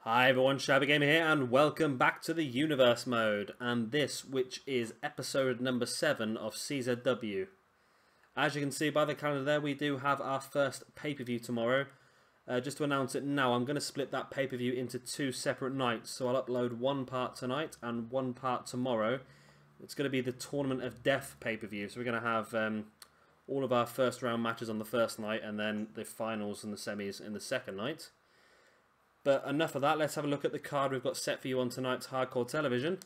Hi everyone, Shabby Gamer here, and welcome back to the Universe mode, and this, which is episode number 7 of CZW. As you can see by the calendar there, we do have our first pay-per-view tomorrow. Just to announce it now, I'm going to split that pay-per-view into 2 separate nights, so I'll upload one part tonight and one part tomorrow. It's going to be the Tournament of Death pay-per-view, so we're going to have all of our first round matches on the first night, and then the finals and the semis in the second night. But enough of that, let's have a look at the card we've got set for you on tonight's Hardcore Television.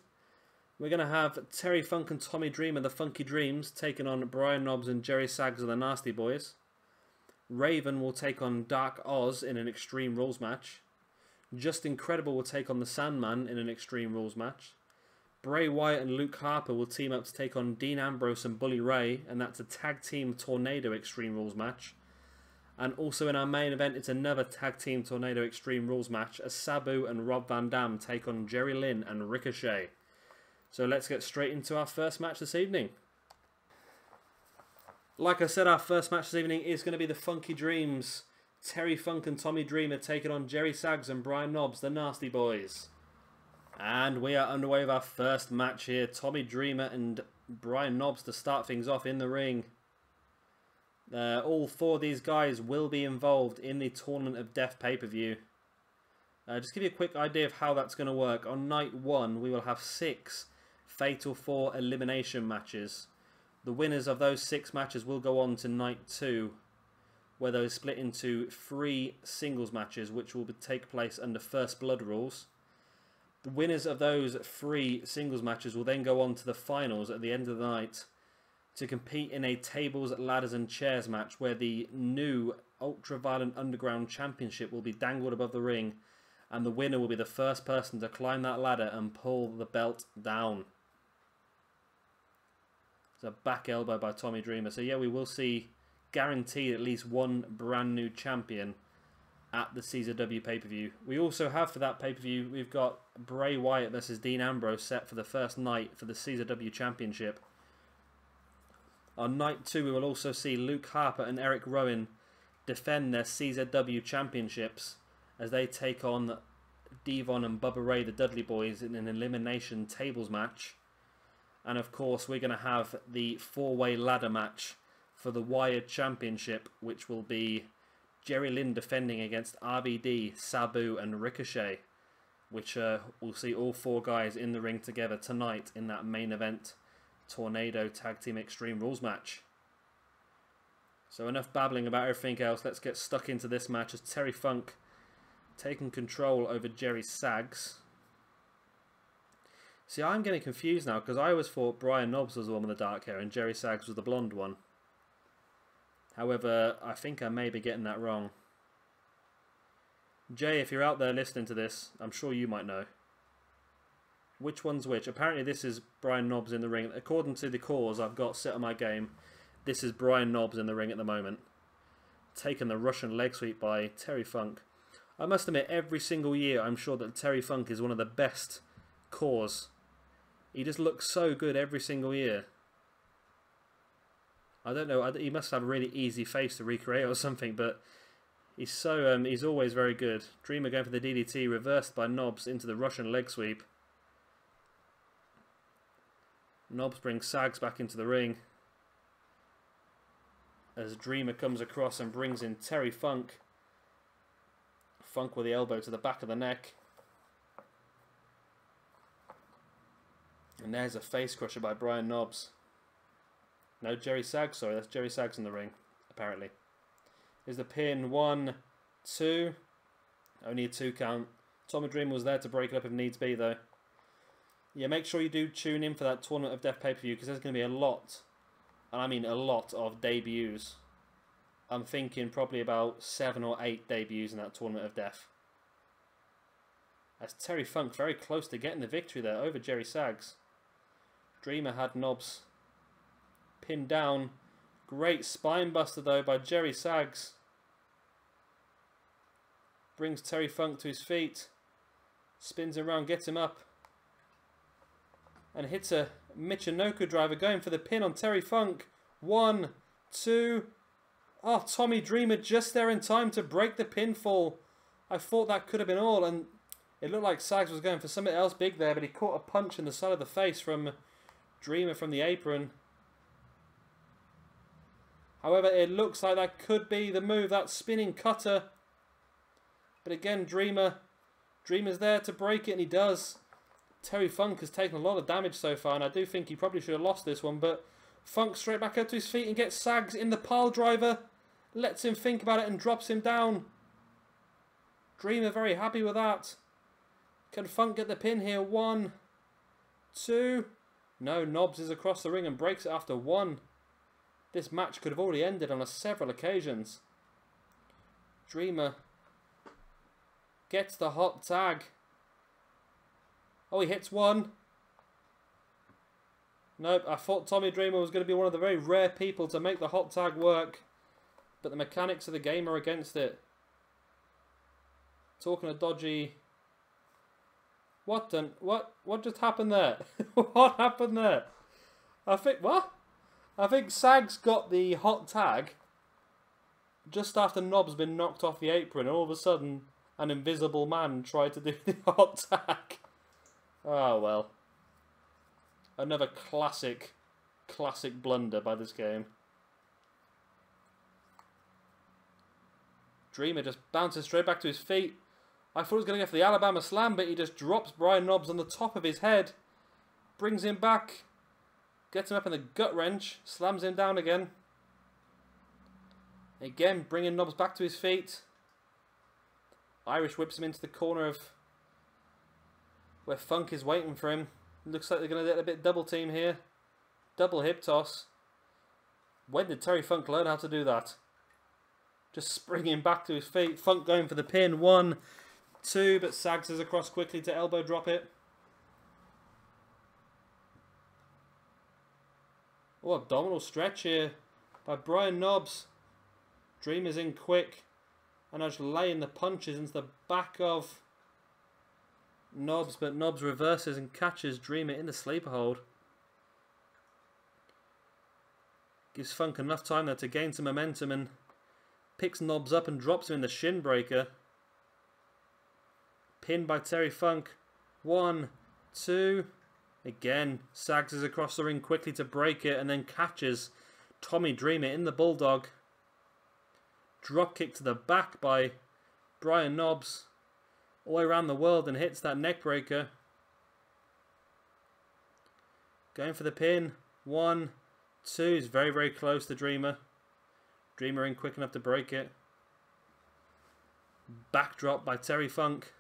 We're going to have Terry Funk and Tommy Dreamer, the Funky Dreams, taking on Brian Knobbs and Gerry Saggs of the Nasty Boys. Raven will take on Dark Ozz in an Extreme Rules match. Just Incredible will take on the Sandman in an Extreme Rules match. Bray Wyatt and Luke Harper will team up to take on Dean Ambrose and Bully Ray, and that's a Tag Team Tornado Extreme Rules match. And also in our main event, it's another Tag Team Tornado Extreme Rules match as Sabu and Rob Van Dam take on Gerry, Lynn and Ricochet. So let's get straight into our first match this evening. Like I said, our first match this evening is going to be the Funky Dreams. Terry Funk and Tommy Dreamer taking on Gerry Saggs and Brian Knobbs, the Nasty Boys. And we are underway with our first match here. Tommy Dreamer and Brian Knobbs to start things off in the ring. All 4 of these guys will be involved in the Tournament of Death pay-per-view. Just give you a quick idea of how that's going to work. On night 1, we will have 6 Fatal 4 elimination matches. The winners of those 6 matches will go on to night 2, where those split into 3 singles matches, which will take place under First Blood rules. The winners of those 3 singles matches will then go on to the finals at the end of the night, to compete in a tables, ladders and chairs match where the new Ultra-Violent Underground Championship will be dangled above the ring, and the winner will be the first person to climb that ladder and pull the belt down. It's a back elbow by Tommy Dreamer. So yeah, we will see guaranteed at least one brand new champion at the CZW pay-per-view. We also have for that pay-per-view, we've got Bray Wyatt versus Dean Ambrose set for the first night for the CZW Championship. On night 2, we will also see Luke Harper and Eric Rowan defend their CZW Championships as they take on Devon and Bubba Ray, the Dudley Boys, in an elimination tables match. And of course, we're going to have the 4-way ladder match for the Wyatt Championship, which will be Gerry Lynn defending against RVD, Sabu and Ricochet, which we'll see all 4 guys in the ring together tonight in that main event Tornado Tag Team Extreme Rules match. So enough babbling about everything else. Let's get stuck into this match as Terry Funk taking control over Gerry Saggs. See, I'm getting confused now because I always thought Brian Knobbs was the one with the dark hair and Gerry Saggs was the blonde one. However, I think I may be getting that wrong. Jay, if you're out there listening to this, I'm sure you might know. Which one's which? Apparently this is Brian Knobbs in the ring. According to the cause I've got set on my game, this is Brian Knobbs in the ring at the moment. Taking the Russian leg sweep by Terry Funk. I must admit, every single year I'm sure that Terry Funk is one of the best cause. He just looks so good every single year. I don't know, he must have a really easy face to recreate or something, but he's so he's always very good. Dreamer going for the DDT, reversed by Knobbs into the Russian leg sweep. Knobbs brings Saggs back into the ring as Dreamer comes across and brings in Terry Funk. Funk with the elbow to the back of the neck. And there's a face crusher by Brian Knobbs. No, Gerry Saggs, sorry, that's Gerry Saggs in the ring, apparently. Is the pin 1, 2. Only a 2 count. Tommy Dreamer was there to break it up if needs be, though. Yeah, make sure you do tune in for that Tournament of Death pay-per-view because there's going to be a lot, and I mean a lot, of debuts. I'm thinking probably about 7 or 8 debuts in that Tournament of Death. As Terry Funk very close to getting the victory there over Gerry Saggs. Dreamer had Knobbs pinned down. Great spine buster though by Gerry Saggs. Brings Terry Funk to his feet. Spins around, gets him up. And hits a Michinoku driver, going for the pin on Terry Funk. 1, 2. Oh, Tommy Dreamer just there in time to break the pinfall. I thought that could have been all, and It looked like Saggs was going for something else big there, but he caught a punch in the side of the face from Dreamer from the apron. However, it looks like that could be the move, that spinning cutter. But again, Dreamer's there to break it, and he does. Terry Funk has taken a lot of damage so far, and I do think he probably should have lost this one, but Funk straight back up to his feet and gets Saggs in the pile driver. Lets him think about it and drops him down. Dreamer very happy with that. Can Funk get the pin here? 1, 2. No, Knobbs is across the ring and breaks it after 1. This match could have already ended on several occasions. Dreamer gets the hot tag. Oh, he hits 1. Nope, I thought Tommy Dreamer was going to be one of the very rare people to make the hot tag work. But the mechanics of the game are against it. Talking of dodgy... What just happened there? What happened there? I think Saggs got the hot tag just after Knobbs been knocked off the apron, and all of a sudden an invisible man tried to do the hot tag. Oh well. Another classic blunder by this game. Dreamer just bounces straight back to his feet. I thought he was going to go for the Alabama Slam, but he just drops Brian Knobbs on the top of his head. Brings him back. Gets him up in the gut wrench. Slams him down again. Again, bringing Knobbs back to his feet. Irish whips him into the corner of where Funk is waiting for him. Looks like they're going to get a bit double team here. Double hip toss. When did Terry Funk learn how to do that? Just springing back to his feet. Funk going for the pin. 1, 2, but Saggs is across quickly to elbow drop it. Oh, abdominal stretch here by Brian Knobbs. Dreamer's in quick. And just laying the punches into the back of Knobbs, but Knobbs reverses and catches Dreamer in the sleeper hold. Gives Funk enough time there to gain some momentum and picks Knobbs up and drops him in the shin breaker. Pinned by Terry Funk. 1, 2. Again, Saggs is across the ring quickly to break it and then catches Tommy Dreamer in the bulldog. Drop kick to the back by Brian Knobbs. All the way around the world and hits that neck breaker. Going for the pin. 1, 2. He's very, very close to Dreamer. Dreamer in quick enough to break it. Backdrop by Terry Funk.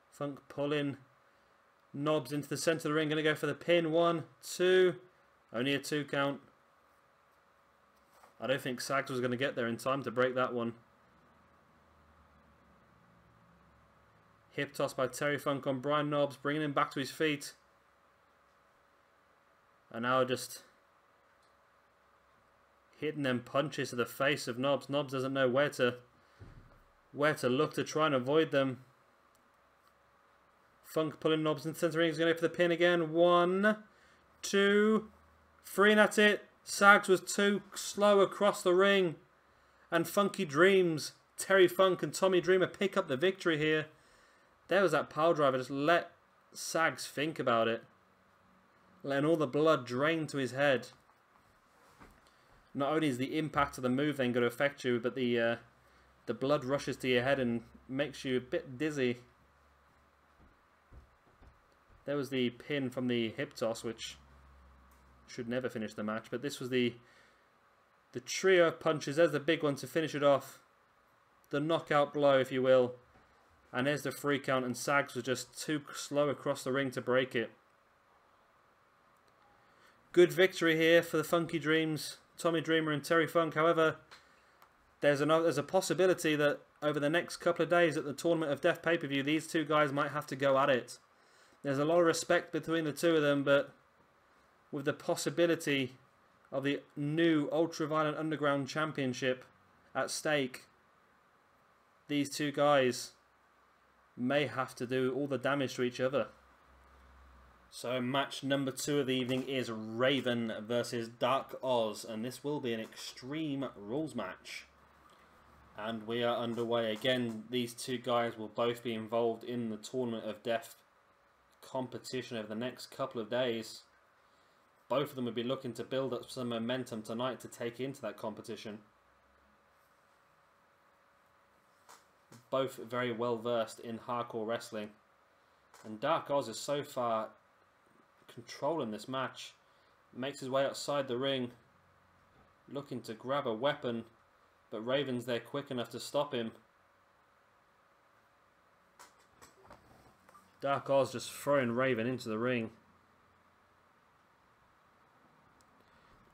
Funk pulling Knobbs into the centre of the ring. Going to go for the pin. 1, 2. Only a 2 count. I don't think Saggs was going to get there in time to break that one. Hip toss by Terry Funk on Brian Knobbs, bringing him back to his feet. And now just hitting them punches to the face of Knobbs. Knobbs doesn't know where to look to try and avoid them. Funk pulling Knobbs in the centre ring. He's going to go for the pin again. 1, 2, 3, and that's it. Saggs was too slow across the ring. And Funky Dreams, Terry Funk and Tommy Dreamer pick up the victory here. There was that power driver. Just let Saggs think about it. Letting all the blood drain to his head. Not only is the impact of the move then going to affect you, but the blood rushes to your head and makes you a bit dizzy. There was the pin from the hip toss, which should never finish the match. But this was the trio of punches. There's the big one to finish it off. The knockout blow, if you will. And there's the 3 count, and Saggs was just too slow across the ring to break it. Good victory here for the Funky Dreams, Tommy Dreamer and Terry Funk. However, there's a possibility that over the next couple of days at the Tournament of Death pay-per-view, these two guys might have to go at it. There's a lot of respect between the two of them, but with the possibility of the new Ultraviolent Underground Championship at stake, these two guys may have to do all the damage to each other. So match number 2 of the evening is Raven versus Dark Ozz, and this will be an Extreme Rules match. And we are underway. Again, these two guys will both be involved in the Tournament of Death competition over the next couple of days. Both of them will be looking to build up some momentum tonight to take into that competition. Both very well versed in hardcore wrestling. And Dark Ozz is so far controlling this match. Makes his way outside the ring, looking to grab a weapon. But Raven's there quick enough to stop him. Dark Ozz just throwing Raven into the ring.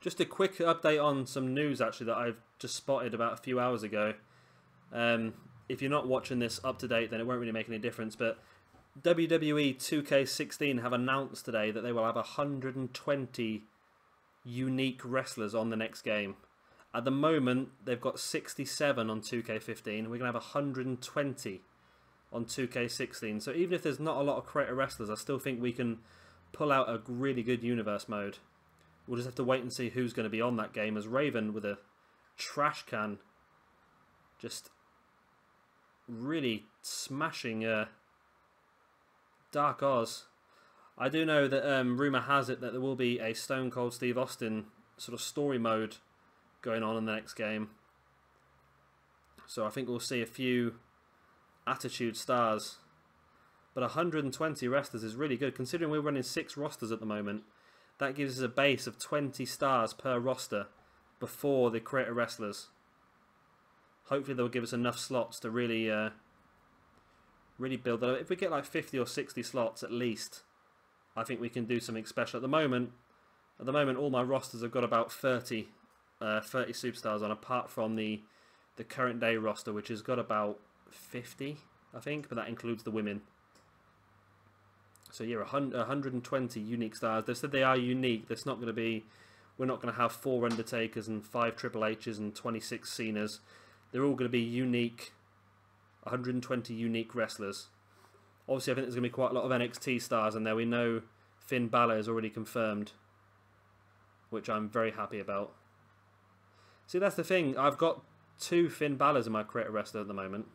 Just a quick update on some news actually that I've just spotted about a few hours ago. If you're not watching this up to date, then it won't really make any difference. But WWE 2K15 have announced today that they will have 120 unique wrestlers on the next game. At the moment, they've got 67 on 2K15. We're going to have 120 on 2K16. So even if there's not a lot of creator wrestlers, I still think we can pull out a really good universe mode. We'll just have to wait and see who's going to be on that game, as Raven with a trash can just really smashing Dark Ozz. I do know that rumour has it that there will be a Stone Cold Steve Austin sort of story mode going on in the next game. So I think we'll see a few Attitude stars. But 120 wrestlers is really good. Considering we're running 6 rosters at the moment, that gives us a base of 20 stars per roster before the creator wrestlers. Hopefully they'll give us enough slots to really build that up. If we get like 50 or 60 slots at least, I think we can do something special. At the moment, all my rosters have got about 30 superstars on, apart from the current day roster, which has got about 50, I think, but that includes the women. So yeah, 120 unique stars. They said they are unique. There's not going to be, we're not going to have 4 Undertakers and 5 Triple H's and 26 Cenas. They're all going to be unique, 120 unique wrestlers. Obviously, I think there's going to be quite a lot of NXT stars in there. We know Finn Balor is already confirmed, which I'm very happy about. See, that's the thing. I've got 2 Finn Balors in my creator wrestler at the moment.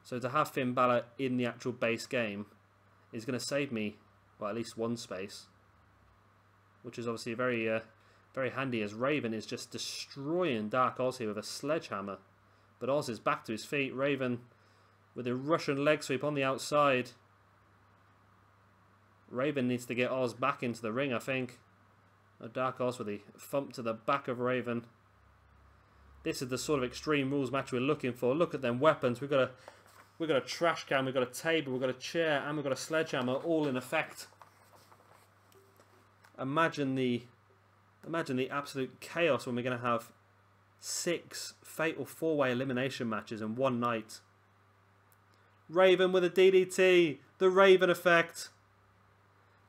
So to have Finn Balor in the actual base game is going to save me, well, at least 1 space. Which is obviously very, very handy, as Raven is just destroying Dark Ozz here with a sledgehammer. But Ozz is back to his feet. Raven with a Russian leg sweep on the outside. Raven needs to get Ozz back into the ring, I think. Dark Ozz with a thump to the back of Raven. This is the sort of Extreme Rules match we're looking for. Look at them weapons. We've got a trash can, we've got a table, we've got a chair, and we've got a sledgehammer, all in effect. Imagine the absolute chaos when we're going to have 6 fatal 4-way elimination matches in one night. Raven with a DDT, the Raven effect.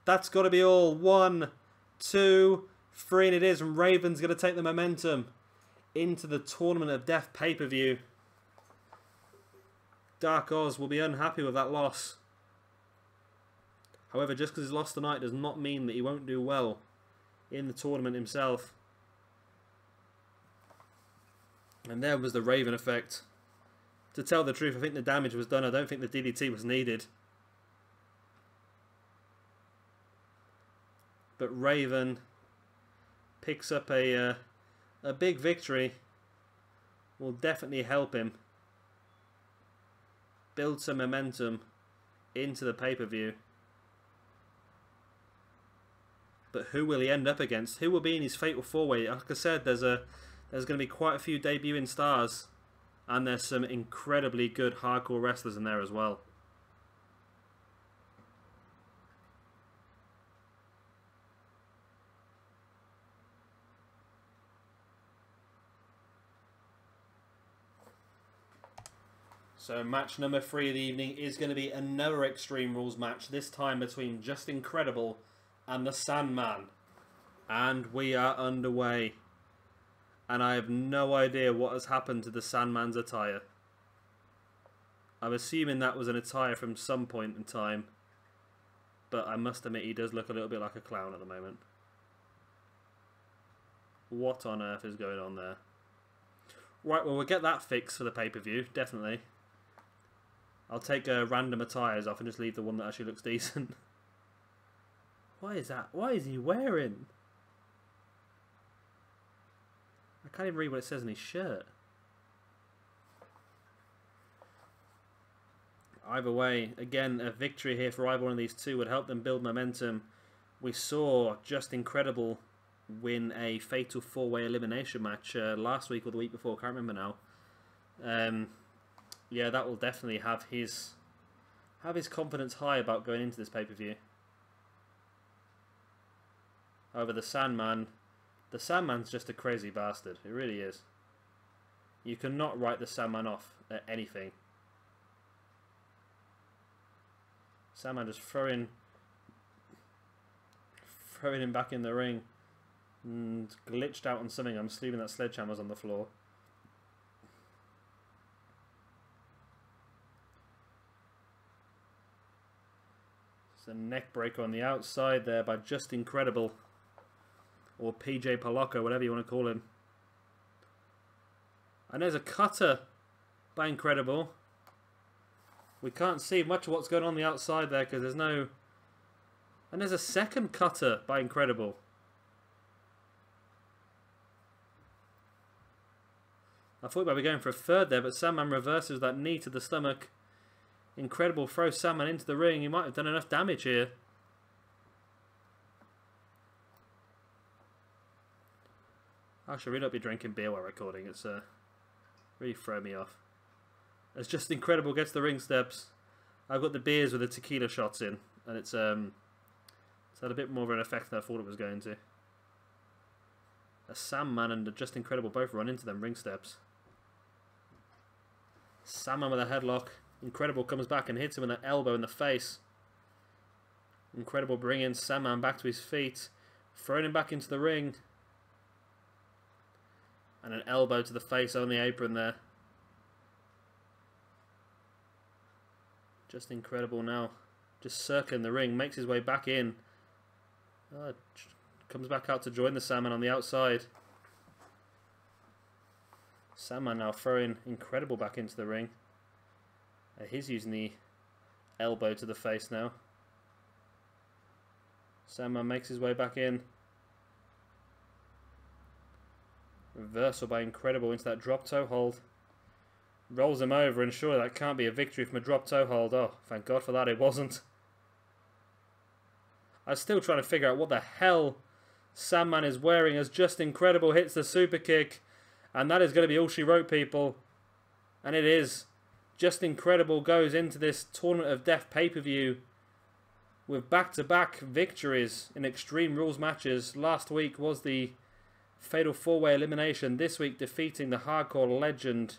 That's got to be all. 1, 2, 3, and it is. And Raven's going to take the momentum into the Tournament of Death pay-per-view. Dark Ozz will be unhappy with that loss. However, just because he's lost tonight does not mean that he won't do well in the tournament himself. And there was the Raven effect. To tell the truth, I think the damage was done. I don't think the DDT was needed. But Raven picks up a big victory. Will definitely help him build some momentum into the pay-per-view. But who will he end up against? Who will be in his fatal 4-way? Like I said, there's going to be quite a few debuting stars, and there's some incredibly good hardcore wrestlers in there as well. So match number 3 of the evening is going to be another Extreme Rules match, this time between Just Incredible and the Sandman. And we are underway. And I have no idea what has happened to the Sandman's attire. I'm assuming that was an attire from some point in time. But I must admit, he does look a little bit like a clown at the moment. What on earth is going on there? Right, well, we'll get that fixed for the pay-per-view, definitely. I'll take random attires off and just leave the one that actually looks decent. What is that? What is he wearing? I can't even read what it says on his shirt. Either way, again, a victory here for either one of these two would help them build momentum. We saw Just Incredible win a fatal 4-way elimination match last week or the week before, can't remember now. Yeah, that will definitely have his confidence high about going into this pay-per-view. However, the Sandman's just a crazy bastard. It really is. You cannot write the Sandman off at anything. Sandman just throwing him back in the ring. And glitched out on something. I'm assuming that sledgehammer's on the floor. It's a neck breaker on the outside there by Just Incredible. Or PJ Polacco, whatever you want to call him. And there's a cutter by Incredible. We can't see much of what's going on the outside there because there's no... And there's a second cutter by Incredible. I thought we might be going for a third there, but Sandman reverses that knee to the stomach. Incredible throws Sandman into the ring. He might have done enough damage here. I should really not be drinking beer while recording. It's really throwing me off. As Just Incredible gets the ring steps, I've got the beers with the tequila shots in, and it's had a bit more of an effect than I thought it was going to. A Sandman and a Just Incredible both run into them ring steps. Sandman with a headlock. Incredible comes back and hits him with an elbow in the face. Incredible bringing Sandman back to his feet, throwing him back into the ring. And an elbow to the face on the apron there. Just Incredible now. Just circling the ring. Makes his way back in. Comes back out to join the Sandman on the outside. Sandman now throwing Incredible back into the ring. He's using the elbow to the face now. Sandman makes his way back in. Reversal by Incredible into that drop toe hold. Rolls him over, and surely that can't be a victory from a drop toe hold. Oh, thank God for that, it wasn't. I'm still trying to figure out what the hell Sandman is wearing as Just Incredible hits the super kick. And that is going to be all she wrote, people. And it is. Just Incredible goes into this Tournament of Death pay-per-view with back-to-back victories in Extreme Rules matches. Last week was the Fatal 4-Way Elimination. This week defeating the hardcore legend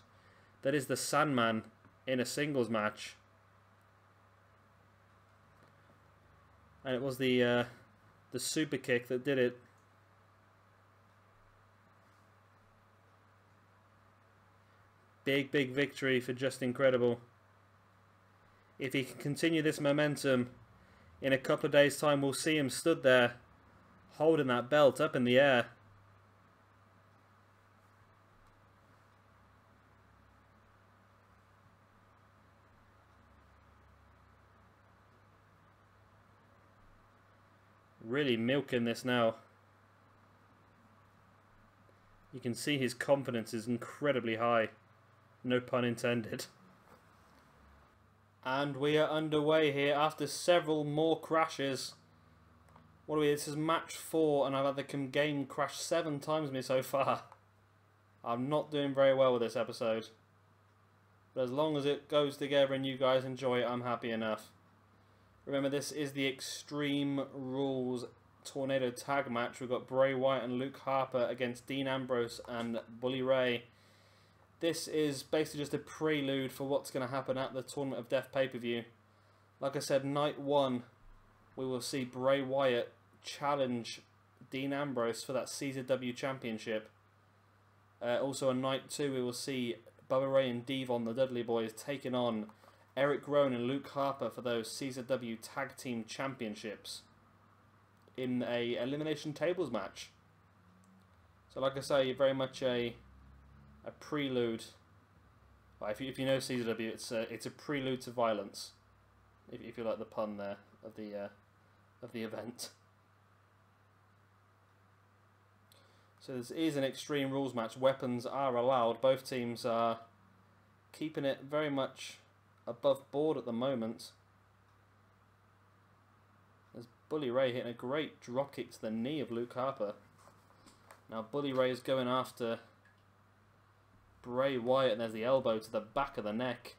that is the Sandman in a singles match. And it was the super kick that did it. Big, big victory for Just Incredible. If he can continue this momentum, in a couple of days' time we'll see him stood there holding that belt up in the air. Really milking this now. You can see his confidence is incredibly high. No pun intended. And we are underway here after several more crashes. What are we? This is match 4 and I've had the game crash 7 times me so far. I'm not doing very well with this episode. But as long as it goes together and you guys enjoy it, I'm happy enough. Remember, this is the Extreme Rules Tornado Tag match. We've got Bray Wyatt and Luke Harper against Dean Ambrose and Bully Ray. This is basically just a prelude for what's going to happen at the Tournament of Death pay-per-view. Like I said, night 1, we will see Bray Wyatt challenge Dean Ambrose for that CZW Championship. Also on night 2, we will see Bubba Ray and Devon, the Dudley Boys, taking on Eric Rowan and Luke Harper for those CZW Tag Team Championships in a Elimination Tables match. So like I say, very much a a prelude. Well, if you know CZW, it's a prelude to violence. If you like the pun there of the event. So this is an Extreme Rules match. Weapons are allowed. Both teams are keeping it very much above board at the moment. There's Bully Ray hitting a great dropkick to the knee of Luke Harper. Now Bully Ray is going after Bray Wyatt, and there's the elbow to the back of the neck.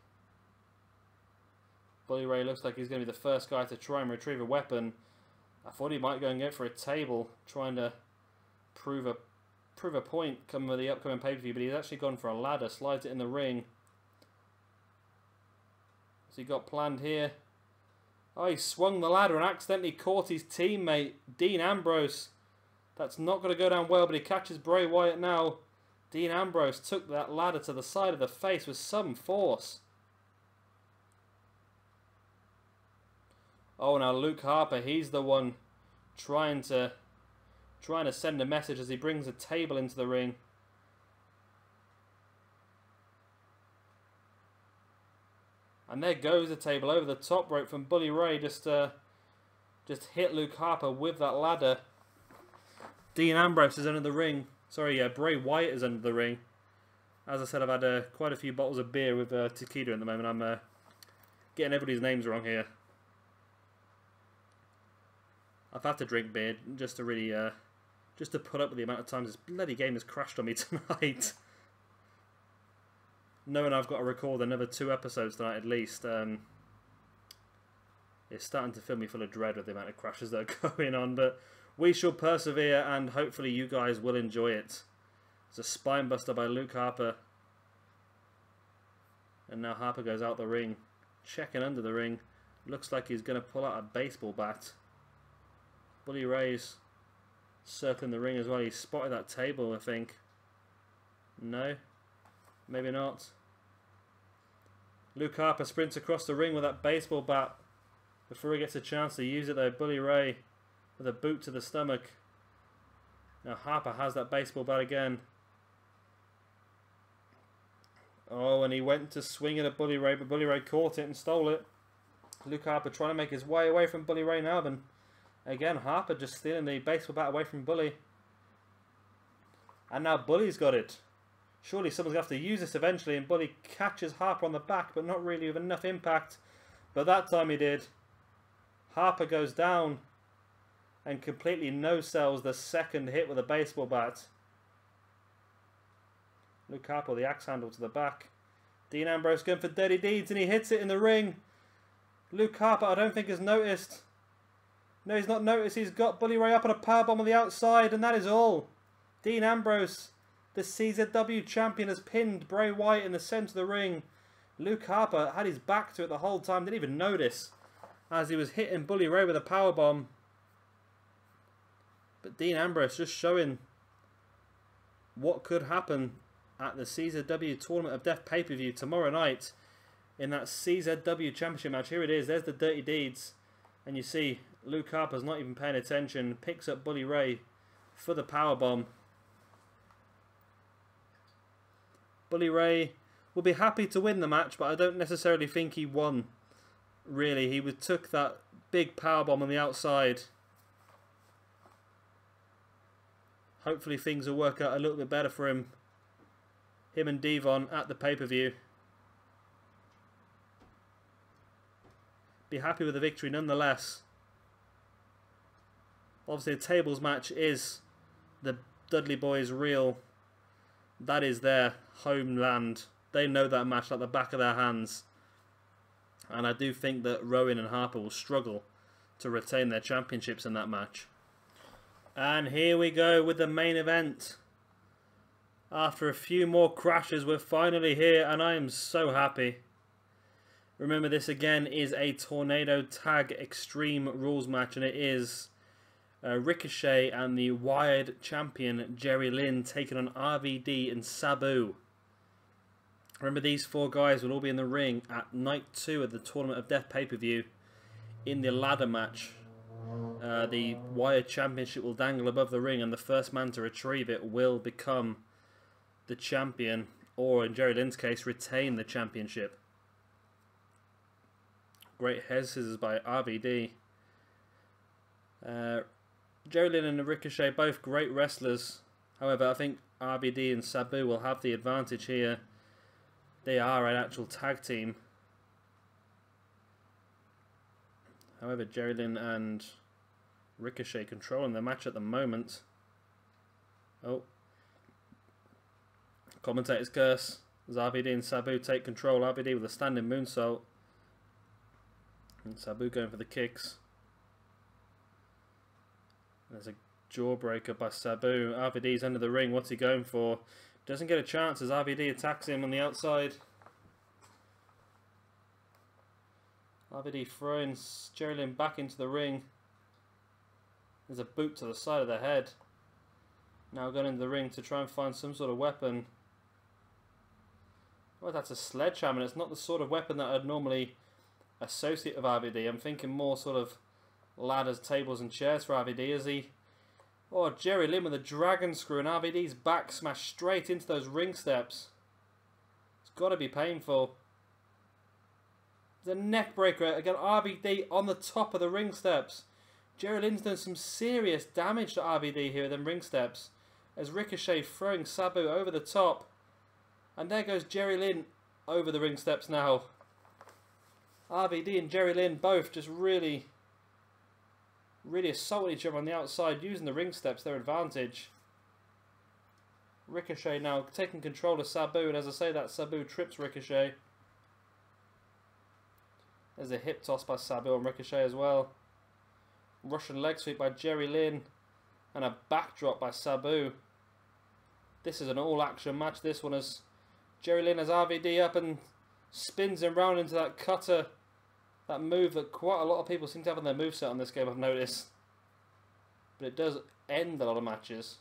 Bully Ray looks like he's going to be the first guy to try and retrieve a weapon. I thought he might go and go for a table, trying to prove a point coming with the upcoming pay-per-view, but he's actually gone for a ladder, slides it in the ring. What's he got planned here? Oh, he swung the ladder and accidentally caught his teammate, Dean Ambrose. That's not going to go down well, but he catches Bray Wyatt now. Dean Ambrose took that ladder to the side of the face with some force. Oh, now Luke Harper, he's the one trying to send a message as he brings a table into the ring. And there goes the table over the top rope from Bully Ray. Just hit Luke Harper with that ladder. Dean Ambrose is under the ring. Sorry, Bray Wyatt is under the ring. As I said, I've had quite a few bottles of beer with tequila at the moment. I'm getting everybody's names wrong here. I've had to drink beer just to really, just to put up with the amount of times this bloody game has crashed on me tonight. Knowing I've got to record another 2 episodes tonight at least, it's starting to fill me full of dread with the amount of crashes that are going on. But we shall persevere, and hopefully you guys will enjoy it. It's a spine buster by Luke Harper. And now Harper goes out the ring, checking under the ring. Looks like he's going to pull out a baseball bat. Bully Ray's circling the ring as well. He spotted that table, I think. No? Maybe not. Luke Harper sprints across the ring with that baseball bat before he gets a chance to use it though. Bully Ray with a boot to the stomach. Now Harper has that baseball bat again. Oh, and he went to swing it at Bully Ray, but Bully Ray caught it and stole it. Luke Harper trying to make his way away from Bully Ray now, then. Again, Harper just stealing the baseball bat away from Bully. And now Bully's got it. Surely someone's going to have to use this eventually, and Bully catches Harper on the back, but not really with enough impact. But that time he did. Harper goes down and completely no-sells the second hit with a baseball bat. Luke Harper, the axe handle to the back. Dean Ambrose going for dirty deeds, and he hits it in the ring. Luke Harper, I don't think has noticed. No, he's not noticed. He's got Bully Ray up on a powerbomb on the outside, and that is all. Dean Ambrose, the CZW champion, has pinned Bray Wyatt in the centre of the ring. Luke Harper had his back to it the whole time, didn't even notice as he was hitting Bully Ray with a powerbomb. But Dean Ambrose just showing what could happen at the CZW Tournament of Death pay-per-view tomorrow night in that CZW Championship match. Here it is. There's the dirty deeds. And you see Luke Harper's not even paying attention. Picks up Bully Ray for the powerbomb. Bully Ray will be happy to win the match, but I don't necessarily think he won. Really, he took that big powerbomb on the outside. Hopefully things will work out a little bit better for him. Him and Devon at the pay-per-view. Be happy with the victory nonetheless. Obviously, the tables match is the Dudley Boys' real. That is their homeland. They know that match like the back of their hands. And I do think that Rowan and Harper will struggle to retain their championships in that match. And here we go with the main event. After a few more crashes, we're finally here, and I am so happy. Remember, this again is a Tornado Tag Extreme Rules match, and it is Ricochet and the Wyatt champion Gerry Lynn taking on RVD and Sabu. Remember, these 4 guys will all be in the ring at night 2 of the Tournament of Death pay-per-view in the ladder match. The Wyatt Championship will dangle above the ring, and the first man to retrieve it will become the champion, or in Gerry Lynn's case, retain the championship. Great head scissors by RVD. Gerry Lynn and Ricochet, both great wrestlers. However, I think RVD and Sabu will have the advantage here. They are an actual tag team. However, Gerry Lynn and Ricochet controlling the match at the moment. Oh. Commentator's curse. As RVD and Sabu take control. RVD with a standing moonsault. And Sabu going for the kicks. There's a jawbreaker by Sabu. RVD's under the ring. What's he going for? Doesn't get a chance as RVD attacks him on the outside. RVD throwing Gerry Lynn back into the ring. There's a boot to the side of the head. Now going into the ring to try and find some sort of weapon. Well, that's a sledgehammer. It's not the sort of weapon that I'd normally associate with RVD. I'm thinking more sort of ladders, tables and chairs for RVD. Is he? Oh, Gerry Lynn with a dragon screw and RVD's back smashed straight into those ring steps. It's got to be painful. There's a neck breaker. Again, RVD on the top of the ring steps. Gerry Lynn's done some serious damage to RVD here with them ring steps. As Ricochet throwing Sabu over the top. And there goes Gerry Lynn over the ring steps now. RVD and Gerry Lynn both just really assaulting each other on the outside, using the ring steps their advantage. Ricochet now taking control of Sabu, and as I say that, Sabu trips Ricochet. There's a hip toss by Sabu on Ricochet as well. Russian leg sweep by Gerry Lynn, and a backdrop by Sabu. This is an all-action match, this one, as Gerry Lynn has RVD up and spins him round into that cutter. That move that quite a lot of people seem to have on their moveset on this game, I've noticed. But it does end a lot of matches.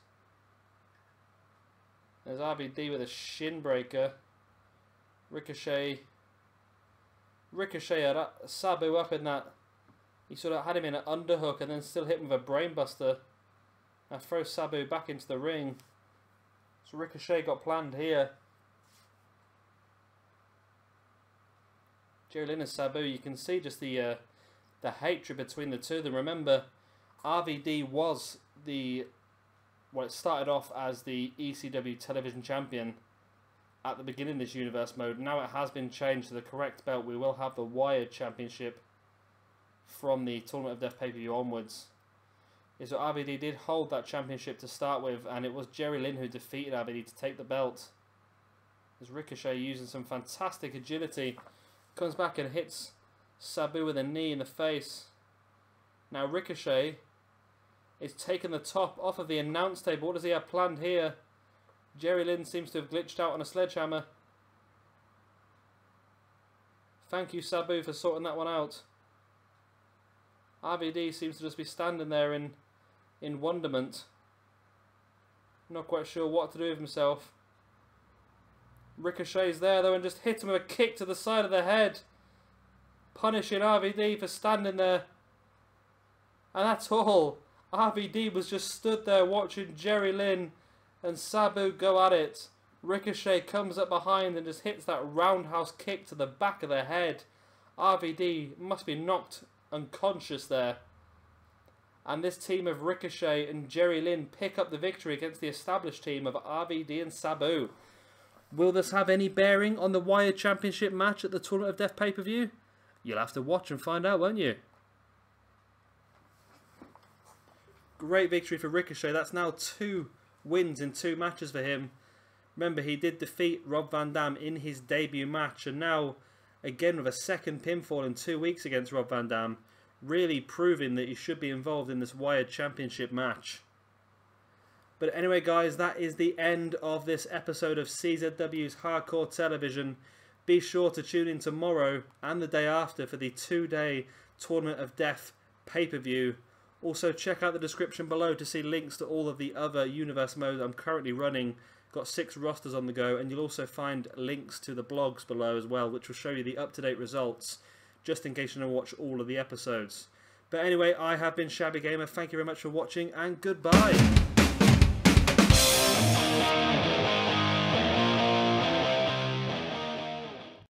There's RVD with a shin breaker. Ricochet had Sabu up in that. He sort of had him in an underhook and then still hit him with a brainbuster. Now throws Sabu back into the ring. So Ricochet got planned here. Gerry Lynn and Sabu, you can see just the hatred between the two of them. Remember, RVD was it started off as the ECW television champion at the beginning of this universe mode. Now it has been changed to the correct belt. We will have the Wyatt championship from the Tournament of Death pay-per-view onwards. So RVD did hold that championship to start with, and it was Gerry Lynn who defeated RVD to take the belt. As Ricochet using some fantastic agility, comes back and hits Sabu with a knee in the face. Now Ricochet is taking the top off of the announce table. What does he have planned here? Gerry Lynn seems to have glitched out on a sledgehammer. Thank you, Sabu, for sorting that one out. RVD seems to just be standing there in wonderment. Not quite sure what to do with himself. Ricochet's there though and just hits him with a kick to the side of the head. Punishing RVD for standing there. And that's all. RVD was just stood there watching Gerry Lynn and Sabu go at it. Ricochet comes up behind and just hits that roundhouse kick to the back of the head. RVD must be knocked unconscious there. And this team of Ricochet and Gerry Lynn pick up the victory against the established team of RVD and Sabu. Will this have any bearing on the Wyatt Championship match at the Tournament of Death pay-per-view? You'll have to watch and find out, won't you? Great victory for Ricochet. That's now 2 wins in 2 matches for him. Remember, he did defeat Rob Van Dam in his debut match, and now again with a second pinfall in 2 weeks against Rob Van Dam, really proving that he should be involved in this Wyatt Championship match. But anyway, guys, that is the end of this episode of CZW's Hardcore Television. Be sure to tune in tomorrow and the day after for the 2-day Tournament of Death pay-per-view. Also, check out the description below to see links to all of the other universe modes I'm currently running. Got 6 rosters on the go, and you'll also find links to the blogs below as well, which will show you the up-to-date results, just in case you want to watch all of the episodes. But anyway, I have been Shabby Gamer. Thank you very much for watching, and goodbye.